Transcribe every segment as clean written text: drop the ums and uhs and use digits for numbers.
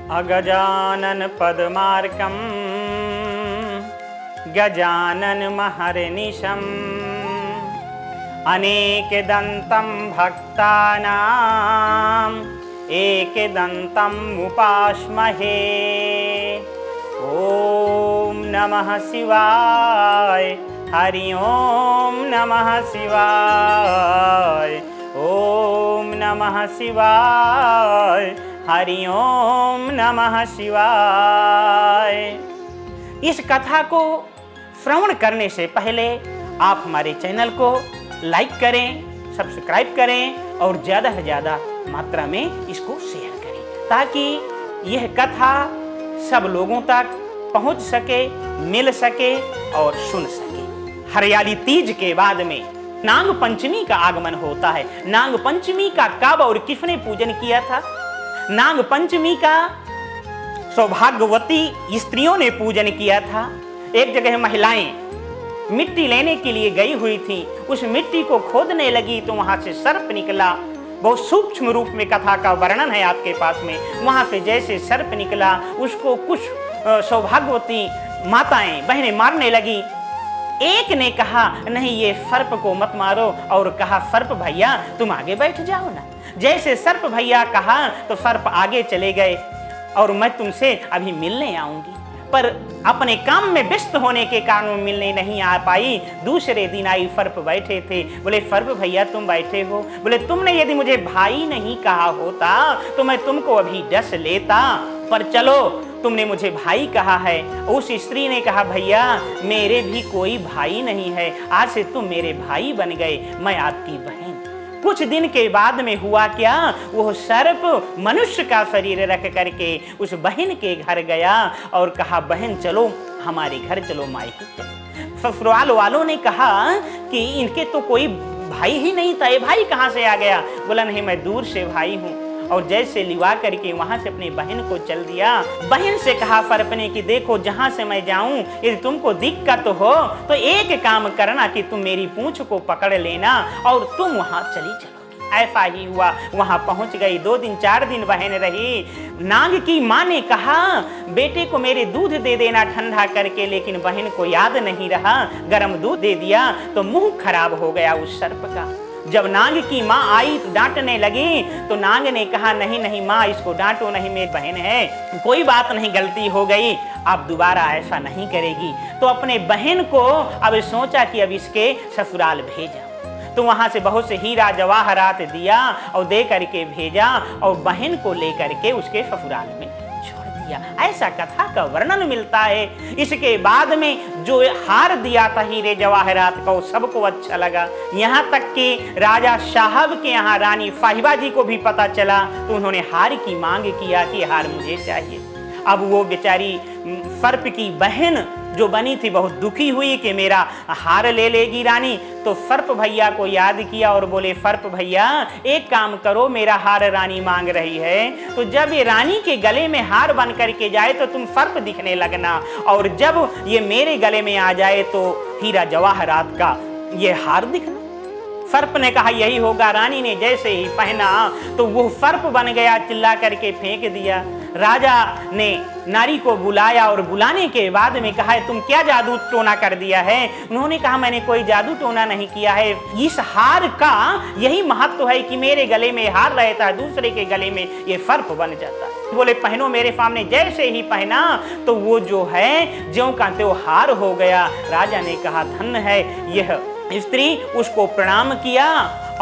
अगजानन पद्मार्कं गजानन महर्निशम् अनेकदन्तं भक्तानां एकदन्तम् उपास्महे। ॐ नमः शिवाय। हरि ओम नमः शिवाय। ओम नमः शिवाय। हरि ओम नमः शिवाय। इस कथा को श्रवण करने से पहले आप हमारे चैनल को लाइक करें, सब्सक्राइब करें और ज़्यादा से ज़्यादा मात्रा में इसको शेयर करें ताकि यह कथा सब लोगों तक पहुंच सके, मिल सके और सुन सके। हरियाली तीज के बाद में नाग पंचमी का आगमन होता है। नाग पंचमी का कब और किसने पूजन किया था? नाग पंचमी का सौभाग्यवती स्त्रियों ने पूजन किया था। एक जगह महिलाएं मिट्टी लेने के लिए गई हुई थी। उस मिट्टी को खोदने लगी तो वहां से सर्प निकला। बहुत सूक्ष्म रूप में कथा का वर्णन है आपके पास में। वहां से जैसे सर्प निकला उसको कुछ सौभाग्यवती माताएं बहनें मारने लगी। एक ने कहा नहीं ये सर्प को मत मारो और कहा सर्प भैया तुम आगे बैठ जाओ ना। जैसे सर्प भैया कहा तो सर्प आगे चले गए और मैं तुमसे अभी मिलने आऊंगी, पर अपने काम में व्यस्त होने के कारण मिलने नहीं आ पाई। दूसरे दिन आई, सर्प बैठे थे। बोले सर्प भैया तुम बैठे हो? बोले तुमने यदि मुझे भाई नहीं कहा होता तो मैं तुमको अभी डस लेता, पर चलो तुमने मुझे भाई कहा है। उस स्त्री ने कहा भैया मेरे भी कोई भाई नहीं है, आज से तुम मेरे भाई बन गए, मैं आपकी बहन। कुछ दिन के बाद में हुआ क्या, वो सर्प मनुष्य का शरीर रख करके उस बहन के घर गया और कहा बहन चलो हमारे घर चलो, मायके चलो। ससुराल वालों ने कहा कि इनके तो कोई भाई ही नहीं था, ये भाई कहाँ से आ गया? बोला नहीं मैं दूर से भाई हूँ। और जैसे लिवा करके वहां से अपनी बहन को चल दिया। बहन से कहा सर्प ने कि देखो जहां से मैं जाऊं यदि तुमको दिक्कत हो तो एक काम करना कि तुम मेरी पूंछ को पकड़ लेना और तुम वहां चली चलोगी। ऐसा ही हुआ, वहां पहुंच गई। 2 दिन 4 दिन बहन रही। नाग की माँ ने कहा बेटे को मेरे दूध दे देना ठंडा करके, लेकिन बहन को याद नहीं रहा, गर्म दूध दे दिया तो मुंह खराब हो गया उस सर्प का। जब नाग की माँ आई तो डांटने लगी तो नाग ने कहा नहीं नहीं माँ इसको डांटो नहीं, मेरी बहन है, कोई बात नहीं गलती हो गई, अब दोबारा ऐसा नहीं करेगी। तो अपने बहन को अब सोचा कि अब इसके ससुराल भेजा। तो वहां से बहुत से हीरा जवाहरात दिया और दे करके भेजा और बहन को लेकर के उसके ससुराल में छोड़ दिया। ऐसा कथा का वर्णन मिलता है। इसके बाद में जो हार दिया था हीरे जवाहरात का वो सबको अच्छा लगा। यहाँ तक कि राजा साहब के यहाँ रानी साहिबा जी को भी पता चला तो उन्होंने हार की मांग किया कि हार मुझे चाहिए। अब वो बेचारी सर्प की बहन जो बनी थी बहुत दुखी हुई कि मेरा हार ले लेगी रानी। तो सर्प भैया को याद किया और बोले सर्प भैया एक काम करो, मेरा हार रानी मांग रही है तो जब ये रानी के गले में हार बन करके जाए तो तुम सर्प दिखने लगना, और जब ये मेरे गले में आ जाए तो हीरा जवाहरात का ये हार दिखना। सर्प ने कहा यही होगा। रानी ने जैसे ही पहना तो वो सर्प बन गया, चिल्ला करके फेंक दिया। राजा ने नारी को बुलाया और बुलाने के बाद में कहा तुम क्या जादू टोना कर दिया है? उन्होंने कहा मैंने कोई जादू टोना नहीं किया है, इस हार का यही महत्व है कि मेरे गले में हार रहता है, दूसरे के गले में ये सर्प बन जाता है। बोले पहनो मेरे सामने। जैसे ही पहना तो वो जो है ज्यों का त्यों हार हो गया। राजा ने कहा धन्य है यह स्त्री, उसको प्रणाम किया।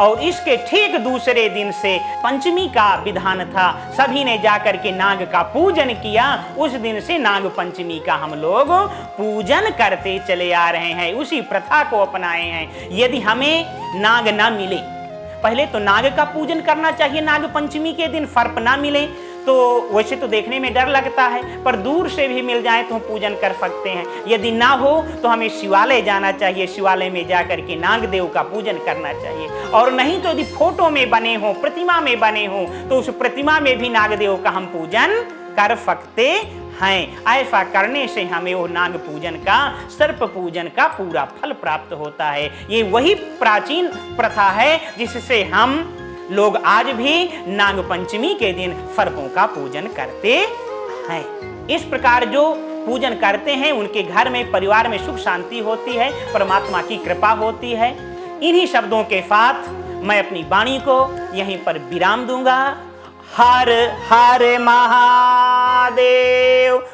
और इसके ठीक दूसरे दिन से पंचमी का विधान था, सभी ने जाकर के नाग का पूजन किया। उस दिन से नाग पंचमी का हम लोग पूजन करते चले आ रहे हैं, उसी प्रथा को अपनाए हैं। यदि हमें नाग ना मिले, पहले तो नाग का पूजन करना चाहिए नाग पंचमी के दिन। सर्प ना मिले तो वैसे तो देखने में डर लगता है, पर दूर से भी मिल जाए तो हम पूजन कर सकते हैं। यदि ना हो तो हमें शिवालय जाना चाहिए, शिवालय में जाकर के नागदेव का पूजन करना चाहिए। और नहीं तो यदि फोटो में बने हो, प्रतिमा में बने हो तो उस प्रतिमा में भी नागदेव का हम पूजन कर सकते हैं। ऐसा करने से हमें वो नाग पूजन का, सर्प पूजन का पूरा फल प्राप्त होता है। ये वही प्राचीन प्रथा है जिससे हम लोग आज भी नाग पंचमी के दिन सर्पों का पूजन करते है। इस प्रकार जो पूजन करते हैं उनके घर में, परिवार में सुख शांति होती है, परमात्मा की कृपा होती है। इन्हीं शब्दों के साथ मैं अपनी वाणी को यहीं पर विराम दूंगा। हर हर महादेव।